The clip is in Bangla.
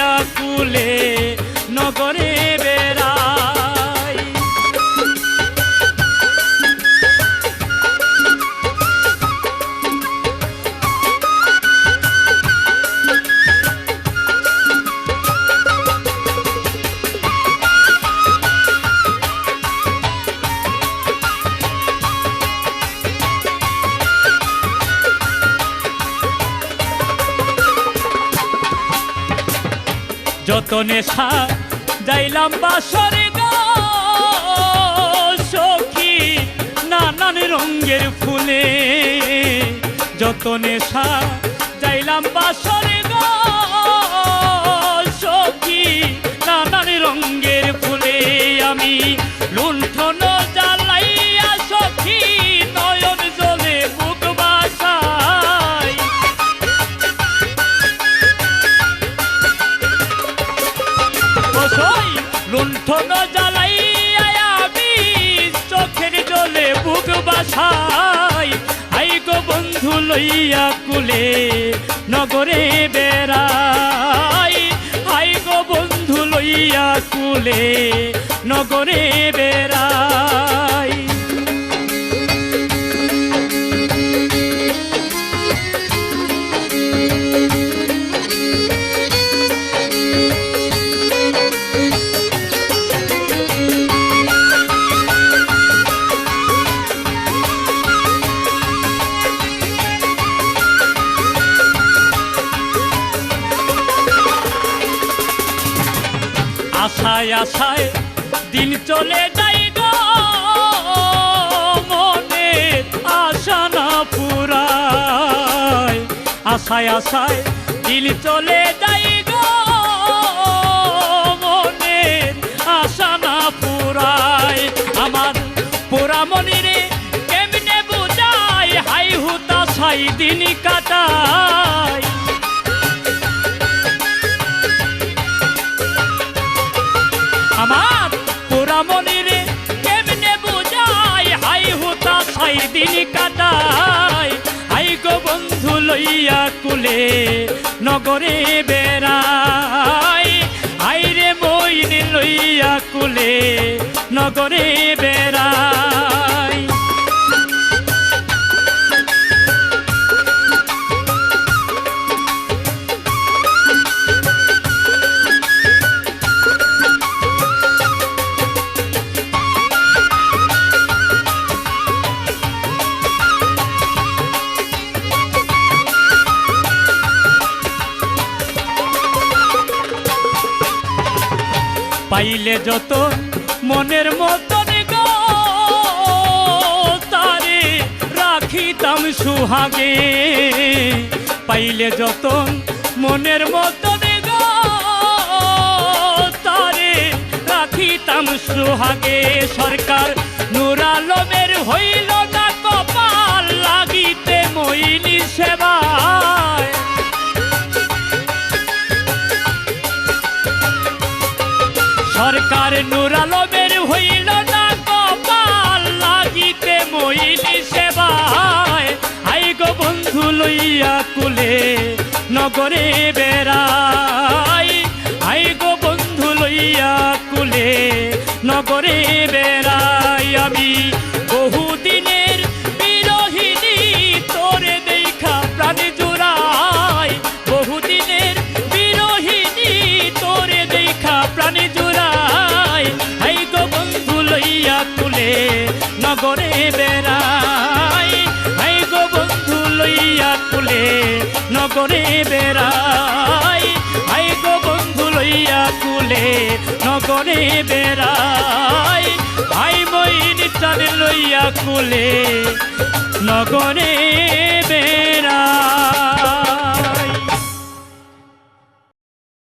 লইয়া কুলে নগরে বেড়াই। যত নেশা যাইলাম বাসরে গো সখী নানান রঙের ফুলে, যত নেশা যাইলাম বাসরে গো সখী নানান রঙের ফুলে। আমি লুণ্ঠন জ্বালাইয়া সখী নয়ন জলে বুক বাসাই, লুণ্ঠন জ্বালাইয়া আমি চোখের জলে বুক বাসাই। আই গো বন্ধু লইয়া কুলে নগরে বেড়াই, আই গো বন্ধু লইয়া কুলে নগরে বেড়াই। আশায় আশায় দিন চলে যাই গো মনে আশা না পুরায়, আশায় আশায় দিন চলে যাই গো মনে আশা না পুরায়। আমার পোড়া মনিরে কেমনে বুঝাই হাই হুতাশাই দিন কাটাই। আমার পোড়া মনিরে কেমনে বুঝাই হাই হুতাশাই দিন কাটাই। আই গো বন্ধু লইয়া কুলে নগরে বেড়াই, আই রে মইন লইয়া কুলে নগরে বেড়াই। পাইলে যত মনের মতন গো তারে রাখিতাম সুহাগে, পাইলে যত মনের মতন গো তারে রাখিতাম সুহাগে। সরকার নূর আলমের হইল না কপাল লাগিতে মইনি সেবায়, সরকার নূর আলমের হইল না কপাল লাগিতে মইনি সেবায়। আই গো বন্ধু লইয়া কুলে নগরে বেড়াই, আই গো বন্ধু লইয়া কুলে নগরে বেড়াই। আমি বহুদিনের বিরহিনী তোরে দেখা প্রাণ জুড়াই, বহুদিনের বিরহিনী তোরে দেখা প্রাণ জুড়াই। আই গো বন্ধু লইয়া কুলে নগরে বেড়াই, আই গো বন্ধু লইয়া কুলে নগরে বেড়াই, আই গো বন্ধু লইয়া কুলে নগরে বেড়াই। আই মইন চাঁদ লইয়া কুলে নগরে বেড়াই।